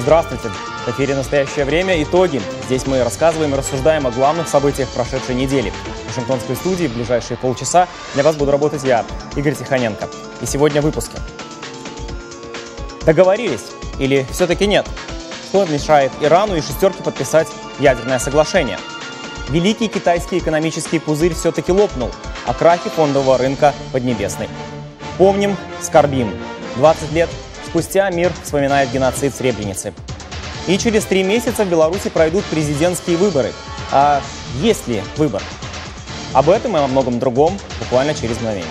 Здравствуйте! В эфире «Настоящее время. Итоги». Здесь мы рассказываем и рассуждаем о главных событиях прошедшей недели. В Вашингтонской студии в ближайшие полчаса для вас буду работать я, Игорь Тихоненко. И сегодня в выпуске. Договорились? Или все-таки нет? Что мешает Ирану и шестерке подписать ядерное соглашение? Великий китайский экономический пузырь все-таки лопнул, о крахе фондового рынка Поднебесной. Помним, скорбим. 20 лет спустя мир вспоминает геноцид в Сребренице. И через 3 месяца в Беларуси пройдут президентские выборы. А есть ли выбор? Об этом и о многом другом буквально через мгновение.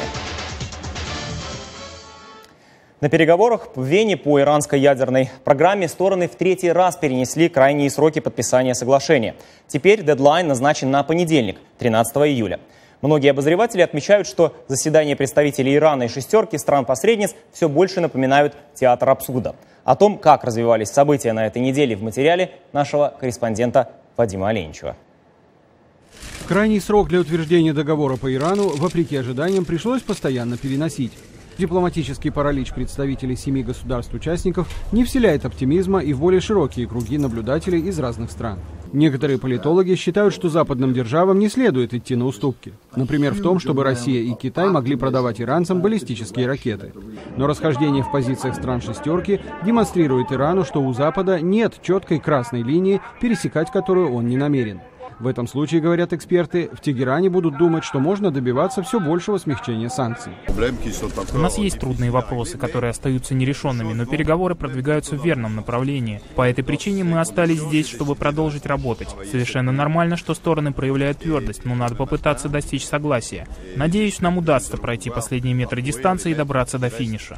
На переговорах в Вене по иранской ядерной программе стороны в 3-й раз перенесли крайние сроки подписания соглашения. Теперь дедлайн назначен на понедельник, 13 июля. Многие обозреватели отмечают, что заседания представителей Ирана и шестерки стран-посредниц все больше напоминают театр абсурда. О том, как развивались события на этой неделе, в материале нашего корреспондента Вадима Оленичева. Крайний срок для утверждения договора по Ирану, вопреки ожиданиям, пришлось постоянно переносить. Дипломатический паралич представителей 7 государств-участников не вселяет оптимизма и в более широкие круги наблюдателей из разных стран. Некоторые политологи считают, что западным державам не следует идти на уступки. Например, в том, чтобы Россия и Китай могли продавать иранцам баллистические ракеты. Но расхождение в позициях стран шестерки демонстрирует Ирану, что у Запада нет четкой красной линии, пересекать которую он не намерен. В этом случае, говорят эксперты, в Тегеране будут думать, что можно добиваться все большего смягчения санкций. У нас есть трудные вопросы, которые остаются нерешенными, но переговоры продвигаются в верном направлении. По этой причине мы остались здесь, чтобы продолжить работать. Совершенно нормально, что стороны проявляют твердость, но надо попытаться достичь согласия. Надеюсь, нам удастся пройти последние метры дистанции и добраться до финиша.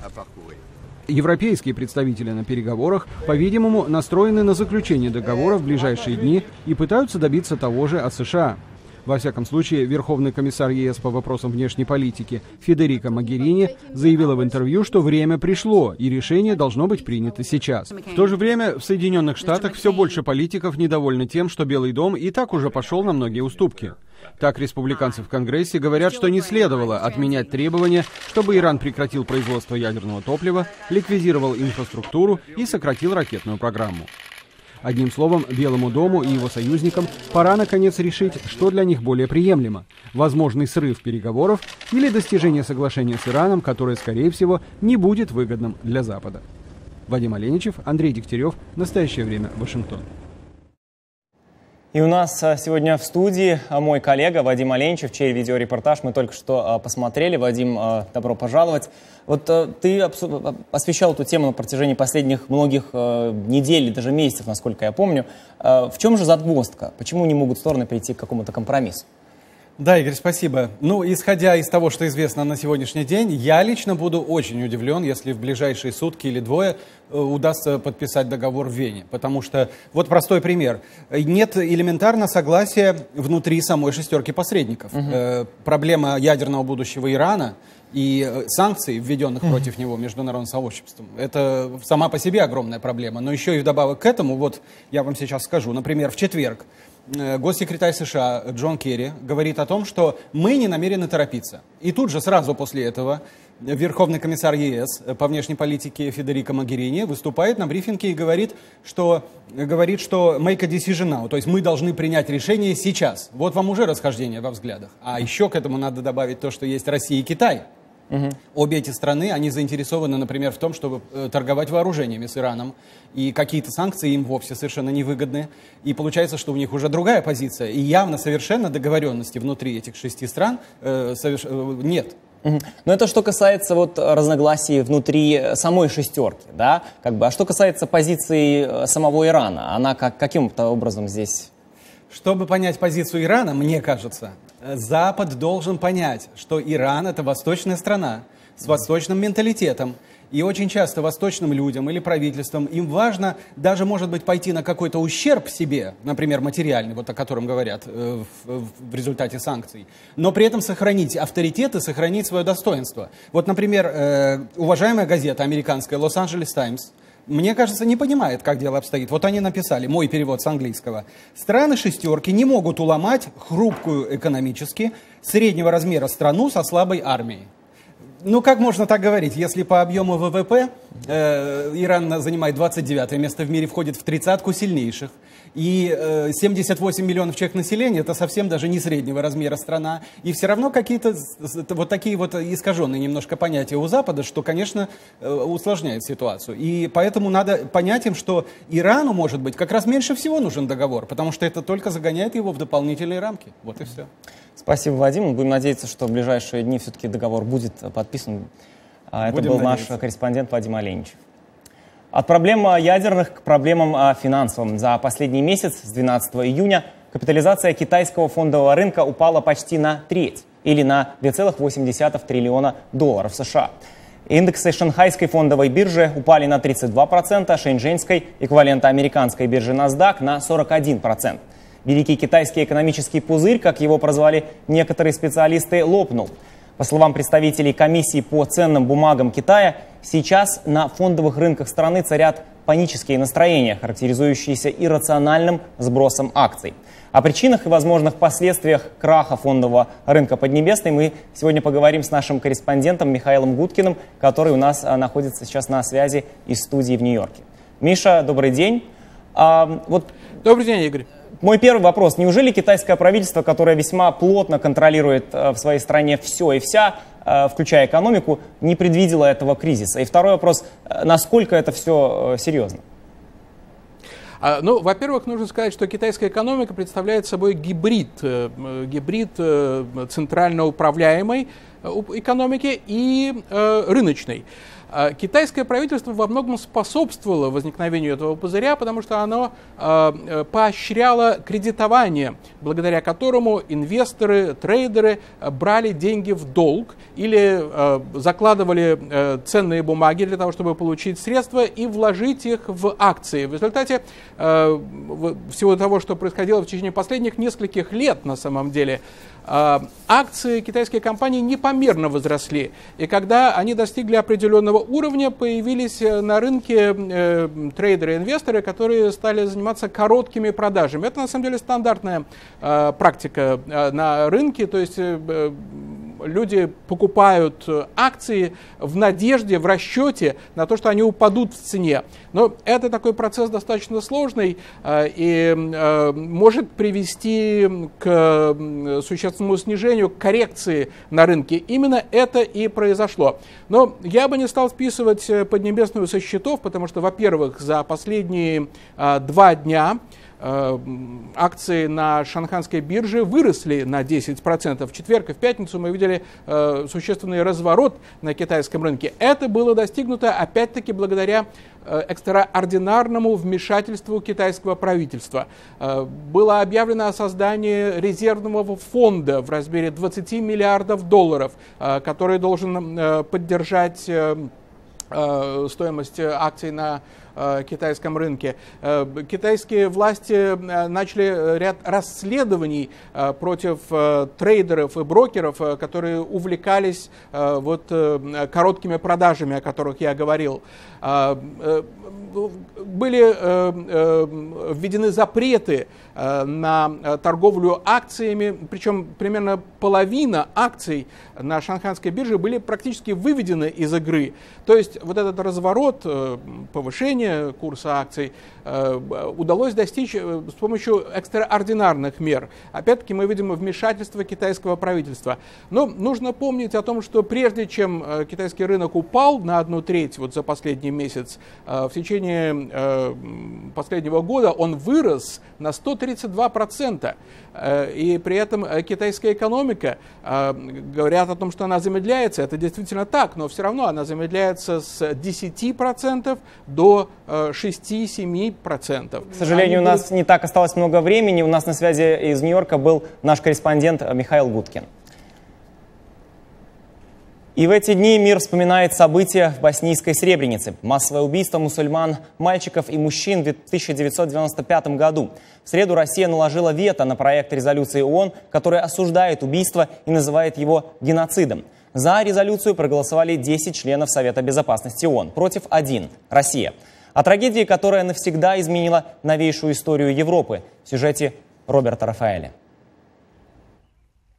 Европейские представители на переговорах, по-видимому, настроены на заключение договора в ближайшие дни и пытаются добиться того же от США. Во всяком случае, Верховный комиссар ЕС по вопросам внешней политики Федерико Могерини заявила в интервью, что время пришло и решение должно быть принято сейчас. В то же время в Соединенных Штатах все больше политиков недовольны тем, что Белый дом и так уже пошел на многие уступки. Так, республиканцы в Конгрессе говорят, что не следовало отменять требования, чтобы Иран прекратил производство ядерного топлива, ликвидировал инфраструктуру и сократил ракетную программу. Одним словом, Белому дому и его союзникам пора наконец решить, что для них более приемлемо – возможный срыв переговоров или достижение соглашения с Ираном, которое, скорее всего, не будет выгодным для Запада. Вадим Оленичев, Андрей Дегтярев. «Настоящее время. Вашингтон». И у нас сегодня в студии мой коллега Вадим Оленичев, чей видеорепортаж мы только что посмотрели. Вадим, добро пожаловать. Вот ты освещал эту тему на протяжении последних многих недель, даже месяцев, насколько я помню. В чем же загвоздка? Почему не могут стороны прийти к какому-то компромиссу? Да, Игорь, спасибо. Исходя из того, что известно на сегодняшний день, я лично буду очень удивлен, если в ближайшие сутки или двое удастся подписать договор в Вене. Потому что, вот простой пример, нет элементарно согласия внутри самой шестерки посредников. Проблема ядерного будущего Ирана и санкций, введенных против него международным сообществом, это сама по себе огромная проблема. Но еще и вдобавок к этому, вот я вам сейчас скажу, например, в четверг госсекретарь США Джон Керри говорит о том, что мы не намерены торопиться. И тут же сразу после этого Верховный комиссар ЕС по внешней политике Федерико Могерини выступает на брифинге и говорит, что make a decision now, то есть мы должны принять решение сейчас. Вот вам уже расхождение во взглядах. А еще к этому надо добавить то, что есть Россия и Китай. Обе эти страны, они заинтересованы, например, в том, чтобы торговать вооружениями с Ираном, и какие-то санкции им вовсе совершенно невыгодны. И получается, что у них уже другая позиция. И явно совершенно договоренности внутри этих 6 стран нет. Но это что касается разногласий внутри самой шестерки, да? А что касается позиции самого Ирана, она каким-то образом здесь... Чтобы понять позицию Ирана, мне кажется, Запад должен понять, что Иран – это восточная страна с восточным менталитетом. И очень часто восточным людям или правительствам им важно даже, может быть, пойти на какой-то ущерб себе, например, материальный, вот о котором говорят в результате санкций, но при этом сохранить авторитет и сохранить свое достоинство. Вот, например, уважаемая газета американская «Лос-Анджелес Таймс», мне кажется, не понимает, как дело обстоит. Вот они написали, мой перевод с английского. Страны шестерки не могут уломать хрупкую экономически среднего размера страну со слабой армией. Ну, как можно так говорить? Если по объему ВВП Иран занимает 29 место в мире, входит в 30-ку сильнейших. И 78 миллионов человек населения, это совсем даже не среднего размера страна. И все равно какие-то вот такие вот искаженные немножко понятия у Запада, что, конечно, усложняет ситуацию. И поэтому надо понять им, что Ирану, может быть, как раз меньше всего нужен договор, потому что это только загоняет его в дополнительные рамки. Вот и все. Спасибо, Вадим. Будем надеяться, что в ближайшие дни все-таки договор будет подписан. Это был наш корреспондент Вадим Оленич. От проблем ядерных к проблемам финансовым. За последний месяц, с 12 июня, капитализация китайского фондового рынка упала почти на треть, или на 2,8 триллиона долларов США. Индексы шанхайской фондовой биржи упали на 32%, шэньчжэньской, эквивалента американской биржи NASDAQ, на 41%. Великий китайский экономический пузырь, как его прозвали некоторые специалисты, лопнул. По словам представителей комиссии по ценным бумагам Китая, сейчас на фондовых рынках страны царят панические настроения, характеризующиеся иррациональным сбросом акций. О причинах и возможных последствиях краха фондового рынка Поднебесной мы сегодня поговорим с нашим корреспондентом Михаилом Гудкиным, который у нас находится сейчас на связи из студии в Нью-Йорке. Миша, добрый день. Добрый день, Игорь. Мой первый вопрос. Неужели китайское правительство, которое весьма плотно контролирует в своей стране все и вся, включая экономику, не предвидело этого кризиса? И второй вопрос. Насколько это все серьезно? Ну, во-первых, нужно сказать, что китайская экономика представляет собой гибрид центрально управляемой экономики и рыночной. Китайское правительство во многом способствовало возникновению этого пузыря, потому что оно поощряло кредитование, благодаря которому инвесторы, трейдеры брали деньги в долг или закладывали ценные бумаги для того, чтобы получить средства и вложить их в акции. В результате всего того, что происходило в течение последних нескольких лет, на самом деле, акции китайских компаний непомерно возросли. И когда они достигли определенного уровня, появились на рынке трейдеры и инвесторы, которые стали заниматься короткими продажами. Это на самом деле стандартная практика на рынке, то есть люди покупают акции в надежде, в расчете на то, что они упадут в цене. Но это такой процесс достаточно сложный и может привести к существенному снижению, к коррекции на рынке. Именно это и произошло. Но я бы не стал списывать Поднебесную со счетов, потому что, во-первых, за последние 2 дня акции на шанхайской бирже выросли на 10%. В четверг и в пятницу мы видели существенный разворот на китайском рынке. Это было достигнуто, опять-таки, благодаря экстраординарному вмешательству китайского правительства. Было объявлено о создании резервного фонда в размере 20 миллиардов долларов, который должен поддержать стоимость акций на китайском рынке. Китайские власти начали ряд расследований против трейдеров и брокеров, которые увлекались короткими продажами, о которых я говорил. Были введены запреты на торговлю акциями, причем примерно половина акций на шанхайской бирже были практически выведены из игры. То есть вот этот разворот, повышение курса акций удалось достичь с помощью экстраординарных мер. Опять-таки мы видим вмешательство китайского правительства. Но нужно помнить о том, что прежде чем китайский рынок упал на 1/3 за последний месяц, в течение последнего года он вырос на 132%. И при этом китайская экономика, говорят о том, что она замедляется, это действительно так, но все равно она замедляется с 10% до 6-7%. К сожалению, у нас не так осталось много времени. У нас на связи из Нью-Йорка был наш корреспондент Михаил Гудкин. И в эти дни мир вспоминает события в боснийской Сребренице. Массовое убийство мусульман, мальчиков и мужчин в 1995 году. В среду Россия наложила вето на проект резолюции ООН, который осуждает убийство и называет его геноцидом. За резолюцию проголосовали 10 членов Совета Безопасности ООН, против 1 – Россия. О трагедии, которая навсегда изменила новейшую историю Европы, в сюжете Роберта Рафаэля.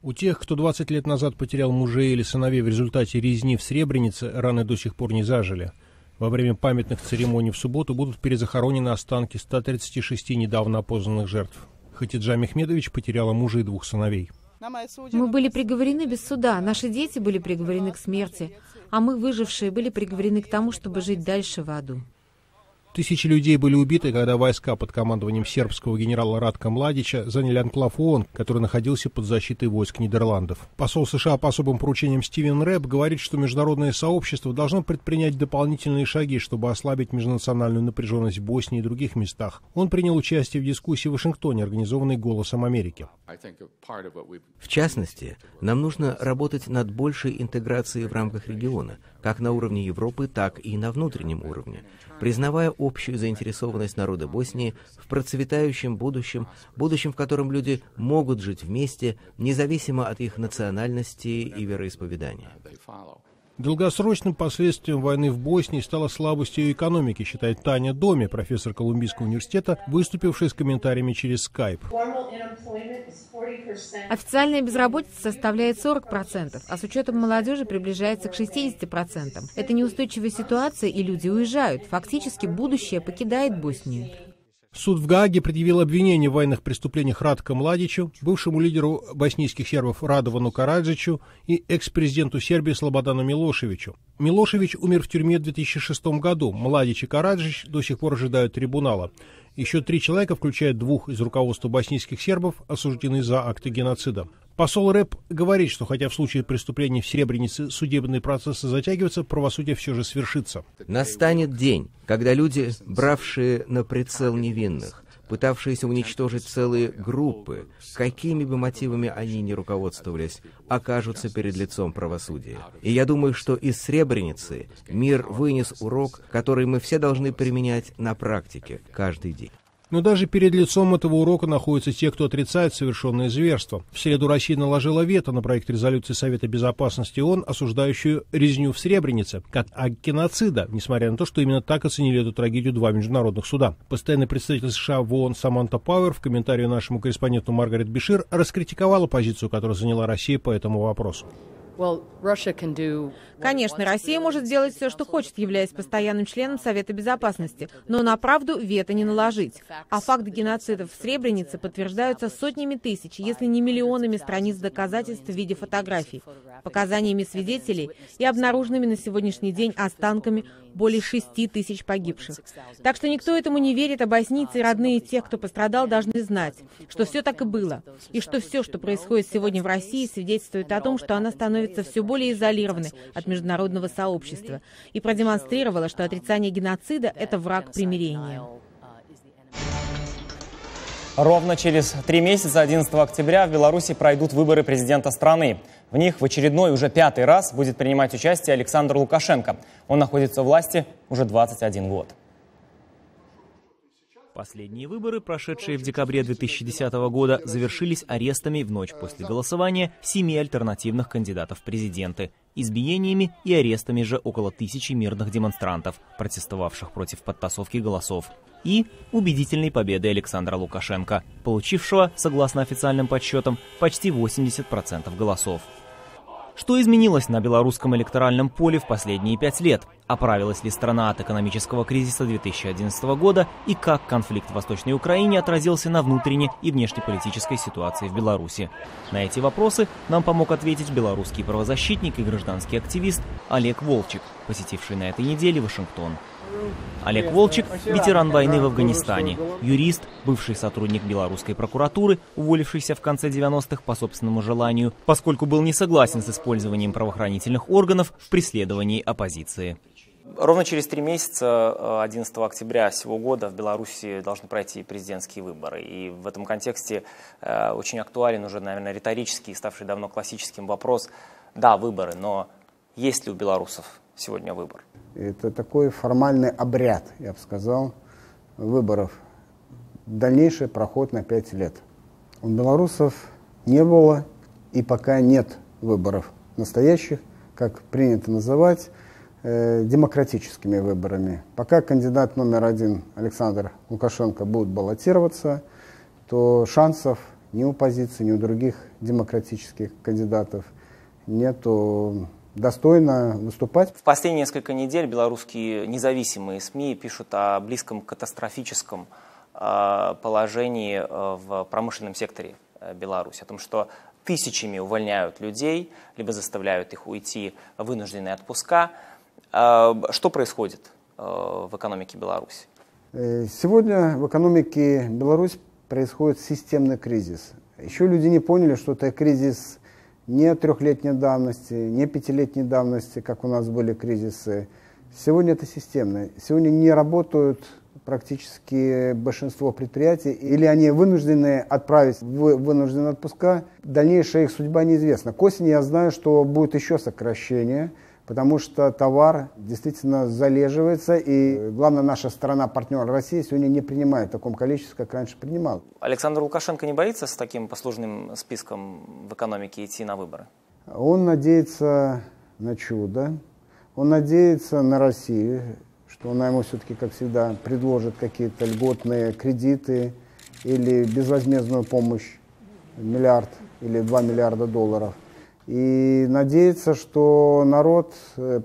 У тех, кто 20 лет назад потерял мужей или сыновей в результате резни в Сребренице, раны до сих пор не зажили. Во время памятных церемоний в субботу будут перезахоронены останки 136 недавно опознанных жертв. Хатиджа Мехмедович потеряла мужа и 2 сыновей. Мы были приговорены без суда, наши дети были приговорены к смерти, а мы, выжившие, были приговорены к тому, чтобы жить дальше в аду. Тысячи людей были убиты, когда войска под командованием сербского генерала Ратка Младича заняли анклав ООН, который находился под защитой войск Нидерландов. Посол США по особым поручениям Стивен Рэб говорит, что международное сообщество должно предпринять дополнительные шаги, чтобы ослабить межнациональную напряженность в Боснии и других местах. Он принял участие в дискуссии в Вашингтоне, организованной «Голосом Америки». В частности, нам нужно работать над большей интеграцией в рамках региона, как на уровне Европы, так и на внутреннем уровне, признавая общую заинтересованность народа Боснии в процветающем будущем, в котором люди могут жить вместе, независимо от их национальности и вероисповедания. Долгосрочным последствием войны в Боснии стала слабость ее экономики, считает Таня Доми, профессор Колумбийского университета, выступившая с комментариями через Skype. Официальная безработица составляет 40%, а с учетом молодежи приближается к 60%. Это неустойчивая ситуация, и люди уезжают. Фактически будущее покидает Боснию. Суд в Гааге предъявил обвинение в военных преступлениях Ратка Младичу, бывшему лидеру боснийских сербов Радовану Караджичу и экс-президенту Сербии Слободану Милошевичу. Милошевич умер в тюрьме в 2006 году. Младич и Караджич до сих пор ожидают трибунала. Еще 3 человека, включая 2 из руководства боснийских сербов, осуждены за акты геноцида. Посол Рэб говорит, что хотя в случае преступлений в Сребренице судебные процессы затягиваются, правосудие все же свершится. Настанет день, когда люди, бравшие на прицел невинных, пытавшиеся уничтожить целые группы, какими бы мотивами они ни руководствовались, окажутся перед лицом правосудия. И я думаю, что из Сребреницы мир вынес урок, который мы все должны применять на практике каждый день. Но даже перед лицом этого урока находятся те, кто отрицает совершенное зверство. В среду Россия наложила вето на проект резолюции Совета Безопасности ООН, осуждающую резню в Сребренице, как акт геноцида, несмотря на то, что именно так оценили эту трагедию 2 международных суда. Постоянный представитель США в ООН Саманта Пауэр в комментарии нашему корреспонденту Маргарет Бешир раскритиковала позицию, которую заняла Россия по этому вопросу. Конечно, Россия может сделать все, что хочет, являясь постоянным членом Совета Безопасности, но на правду вето не наложить. А факт геноцида в Сребренице подтверждаются сотнями тысяч, если не миллионами страниц доказательств в виде фотографий, показаниями свидетелей и обнаруженными на сегодняшний день останками более 6 тысяч погибших. Так что никто этому не верит, а боснийцы и родные тех, кто пострадал, должны знать, что все так и было, и что все, что происходит сегодня в России, свидетельствует о том, что она становится все более изолированной от международного сообщества и продемонстрировала, что отрицание геноцида – это враг примирения. Ровно через 3 месяца, 11 октября, в Беларуси пройдут выборы президента страны. В них в очередной, уже 5-й раз, будет принимать участие Александр Лукашенко. Он находится у власти уже 21 год. Последние выборы, прошедшие в декабре 2010 года, завершились арестами в ночь после голосования 7 альтернативных кандидатов в президенты, избиениями и арестами же около 1000 мирных демонстрантов, протестовавших против подтасовки голосов, и убедительной победой Александра Лукашенко, получившего, согласно официальным подсчетам, почти 80% голосов. Что изменилось на белорусском электоральном поле в последние 5 лет? Оправилась ли страна от экономического кризиса 2011 года? И как конфликт в Восточной Украине отразился на внутренней и внешнеполитической ситуации в Беларуси? На эти вопросы нам помог ответить белорусский правозащитник и гражданский активист Олег Волчек, посетивший на этой неделе Вашингтон. Олег Волчек – ветеран войны в Афганистане, юрист, бывший сотрудник белорусской прокуратуры, уволившийся в конце 90-х по собственному желанию, поскольку был не согласен с использованием правоохранительных органов в преследовании оппозиции. Ровно через 3 месяца, 11 октября сего года, в Беларуси должны пройти президентские выборы. И в этом контексте очень актуален уже, наверное, риторический, ставший давно классическим вопрос. Да, выборы, но есть ли у белорусов сегодня выбор? Это такой формальный обряд, я бы сказал, выборов. Дальнейший проход на 5 лет. У белорусов не было и пока нет выборов настоящих, как принято называть, демократическими выборами. Пока кандидат номер 1 Александр Лукашенко будет баллотироваться, то шансов ни у оппозиции, ни у других демократических кандидатов нету достойно выступать. В последние несколько недель белорусские независимые СМИ пишут о близком катастрофическом положении в промышленном секторе Беларуси, о том, что тысячами увольняют людей, либо заставляют их уйти в вынужденные отпуска. Что происходит в экономике Беларуси? Сегодня в экономике Беларуси происходит системный кризис. Еще люди не поняли, что это кризис не трехлетней давности, не пятилетней давности, как у нас были кризисы. Сегодня это системно. Сегодня не работают практически большинство предприятий, или они вынуждены отправить в вынужденные отпуска. Дальнейшая их судьба неизвестна. К осени я знаю, что будет еще сокращение, потому что товар действительно залеживается, и главное, наша страна-партнер России сегодня не принимает в таком количестве, как раньше принимал. Александр Лукашенко не боится с таким послужным списком в экономике идти на выборы? Он надеется на чудо, он надеется на Россию, что она ему все-таки, как всегда, предложит какие-то льготные кредиты или безвозмездную помощь, миллиард или 2 миллиарда долларов. И надеется, что народ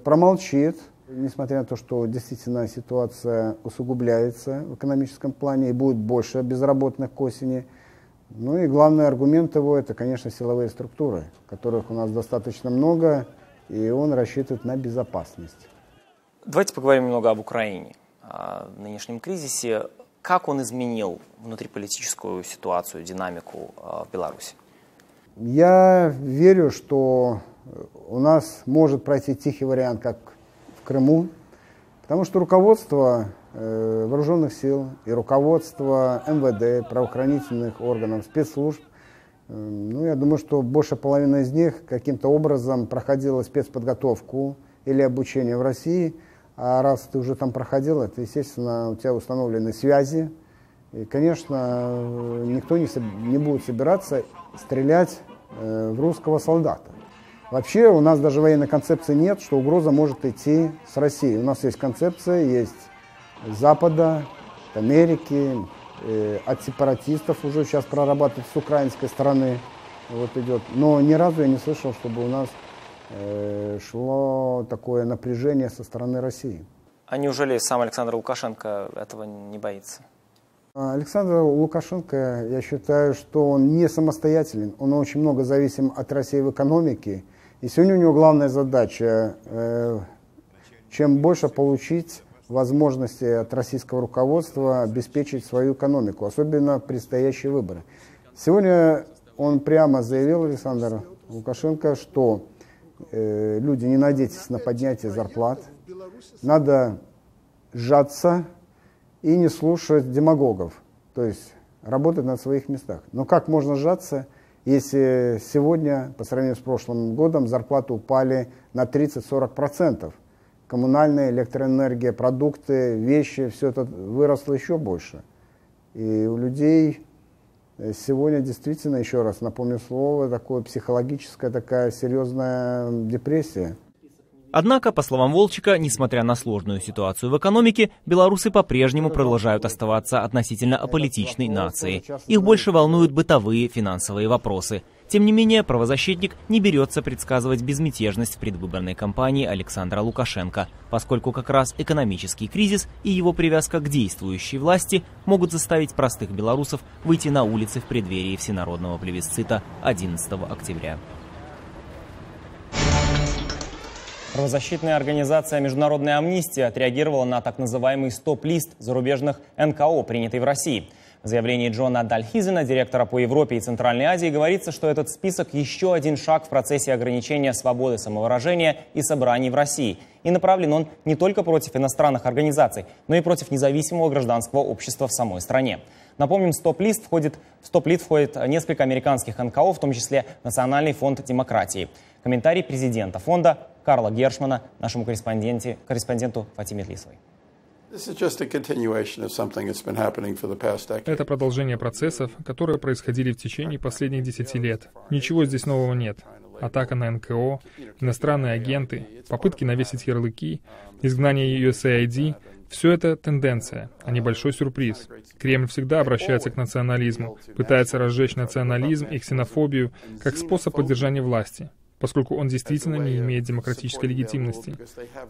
промолчит, несмотря на то, что действительно ситуация усугубляется в экономическом плане и будет больше безработных к осени. Ну и главный аргумент его – это, конечно, силовые структуры, которых у нас достаточно много, и он рассчитывает на безопасность. Давайте поговорим немного об Украине, о нынешнем кризисе. Как он изменил внутриполитическую ситуацию, динамику в Беларуси? Я верю, что у нас может пройти тихий вариант, как в Крыму, потому что руководство вооруженных сил и руководство МВД, правоохранительных органов, спецслужб, ну, я думаю, что больше половины из них каким-то образом проходила спецподготовку или обучение в России. А раз ты уже там проходил, это, естественно, у тебя установлены связи. И, конечно, никто не будет собираться стрелять в русского солдата. Вообще у нас даже военной концепции нет, что угроза может идти с России. У нас есть концепция, есть с Запада, от Америки, от сепаратистов уже сейчас прорабатывают с украинской стороны. Вот идет. Но ни разу я не слышал, чтобы у нас шло такое напряжение со стороны России. А неужели сам Александр Лукашенко этого не боится? Александр Лукашенко, я считаю, что он не самостоятелен, он очень много зависим от России в экономике. И сегодня у него главная задача, чем больше получить возможности от российского руководства обеспечить свою экономику, особенно предстоящие выборы. Сегодня он прямо заявил, Александр Лукашенко, что люди, не надейтесь на поднятие зарплат, надо сжаться и не слушать демагогов, то есть работать на своих местах. Но как можно сжаться, если сегодня, по сравнению с прошлым годом, зарплаты упали на 30-40%? Коммунальная, электроэнергия, продукты, вещи, все это выросло еще больше. И у людей сегодня действительно, еще раз напомню слово, такое психологическая, такая серьезная депрессия. Однако, по словам Волчика, несмотря на сложную ситуацию в экономике, белорусы по-прежнему продолжают оставаться относительно аполитичной нацией. Их больше волнуют бытовые финансовые вопросы. Тем не менее, правозащитник не берется предсказывать безмятежность в предвыборной кампании Александра Лукашенко, поскольку как раз экономический кризис и его привязка к действующей власти могут заставить простых белорусов выйти на улицы в преддверии всенародного плебисцита 11 октября. Правозащитная организация «Международная амнистия» отреагировала на так называемый стоп-лист зарубежных НКО, принятый в России. В заявлении Джона Дальхизена, директора по Европе и Центральной Азии, говорится, что этот список еще один шаг в процессе ограничения свободы самовыражения и собраний в России. И направлен он не только против иностранных организаций, но и против независимого гражданского общества в самой стране. Напомним, в стоп-лист входит несколько американских НКО, в том числе Национальный фонд демократии. Комментарий президента фонда Карла Гершмана нашему корреспонденту Фатиме Тлисовой. Это продолжение процессов, которые происходили в течение последних 10 лет. Ничего здесь нового нет. Атака на НКО, иностранные агенты, попытки навесить ярлыки, изгнание USAID Все это тенденция, а не большой сюрприз. Кремль всегда обращается к национализму, пытается разжечь национализм и ксенофобию как способ поддержания власти, поскольку он действительно не имеет демократической легитимности.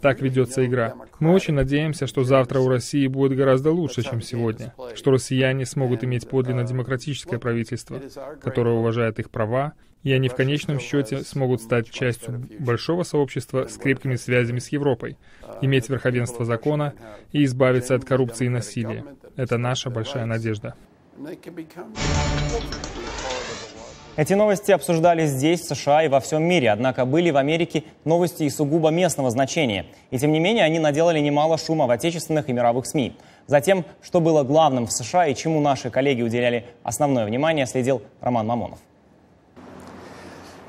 Так ведется игра. Мы очень надеемся, что завтра у России будет гораздо лучше, чем сегодня, что россияне смогут иметь подлинно демократическое правительство, которое уважает их права, и они в конечном счете смогут стать частью большого сообщества с крепкими связями с Европой, иметь верховенство закона и избавиться от коррупции и насилия. Это наша большая надежда. Эти новости обсуждались здесь, в США и во всем мире, однако были в Америке новости и сугубо местного значения. И тем не менее они наделали немало шума в отечественных и мировых СМИ. Затем, что было главным в США и чему наши коллеги уделяли основное внимание, следил Роман Мамонов.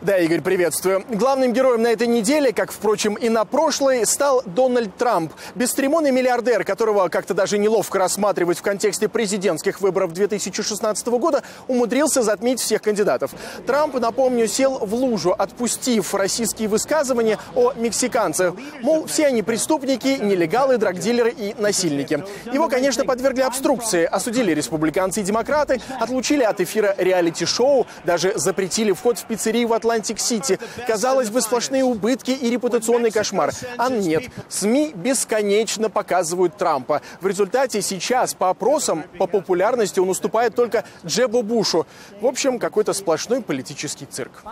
Да, Игорь, приветствую. Главным героем на этой неделе, как, впрочем, и на прошлой, стал Дональд Трамп. Бесцеремонный миллиардер, которого как-то даже неловко рассматривать в контексте президентских выборов 2016 года, умудрился затмить всех кандидатов. Трамп, напомню, сел в лужу, отпустив российские высказывания о мексиканцах. Мол, все они преступники, нелегалы, драгдилеры и насильники. Его, конечно, подвергли обструкции, осудили республиканцы и демократы, отлучили от эфира реалити-шоу, даже запретили вход в пиццерию в Атлантик-Сити. Казалось бы, сплошные убытки и репутационный кошмар. А нет, СМИ бесконечно показывают Трампа. В результате сейчас по опросам по популярности он уступает только Джебу Бушу. В общем, какой-то сплошной политический цирк.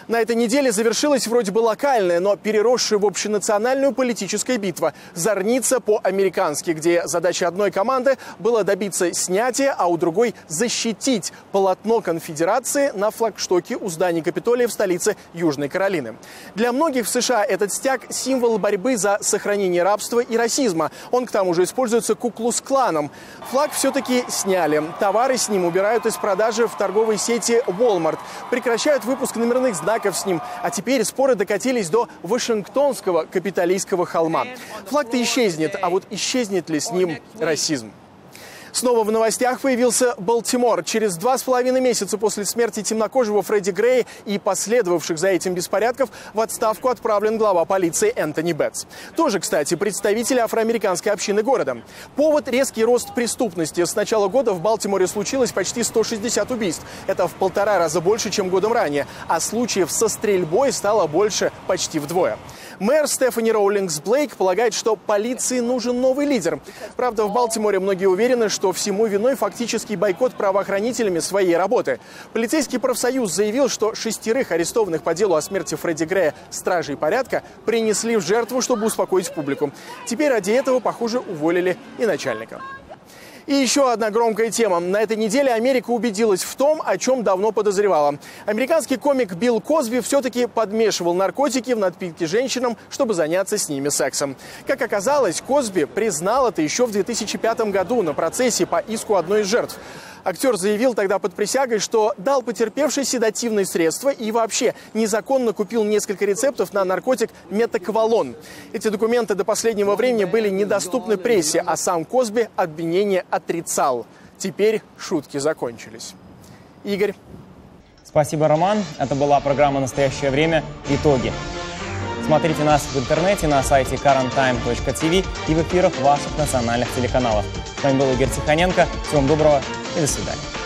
На этой неделе завершилась вроде бы локальная, но переросшая в общенациональную политическая битва. Зорница по-американски, где задача одной команды была добиться снятия, а у другой защитить полотно конфедерации на флагштоке у здания Капитолия в столице Южной Каролины. Для многих в США этот стяг – символ борьбы за сохранение рабства и расизма. Он к тому же используется Ку-клукс-кланом. Флаг все-таки сняли. Товары с ним убирают из продажи в торговой сети Walmart. Прекращают выпуск номерных знаков с ним. А теперь споры докатились до Вашингтонского Капитолийского холма. Флаг-то исчезнет, а вот исчезнет ли с ним расизм? Снова в новостях появился Балтимор. Через 2,5 месяца после смерти темнокожего Фредди Грея и последовавших за этим беспорядков в отставку отправлен глава полиции Энтони Бетс. Тоже, кстати, представители афроамериканской общины города. Повод – резкий рост преступности. С начала года в Балтиморе случилось почти 160 убийств. Это в 1,5 раза больше, чем годом ранее. А случаев со стрельбой стало больше почти вдвое. Мэр Стефани Роулингс Блейк полагает, что полиции нужен новый лидер. Правда, в Балтиморе многие уверены, что всему виной фактический бойкот правоохранителями своей работы. Полицейский профсоюз заявил, что 6 арестованных по делу о смерти Фредди Грея стражей порядка принесли в жертву, чтобы успокоить публику. Теперь ради этого, похоже, уволили и начальника. И еще одна громкая тема. На этой неделе Америка убедилась в том, о чем давно подозревала. Американский комик Билл Косби все-таки подмешивал наркотики в напитки женщинам, чтобы заняться с ними сексом. Как оказалось, Косби признал это еще в 2005 году на процессе по иску одной из жертв. Актер заявил тогда под присягой, что дал потерпевшей седативные средства и вообще незаконно купил несколько рецептов на наркотик метаквалон. Эти документы до последнего времени были недоступны прессе, а сам Косби обвинение отрицал. Теперь шутки закончились. Игорь. Спасибо, Роман. Это была программа «Настоящее время. Итоги». Смотрите нас в интернете на сайте currenttime.tv и в эфирах ваших национальных телеканалов. С вами был Игорь Тихоненко. Всего вам доброго и до свидания.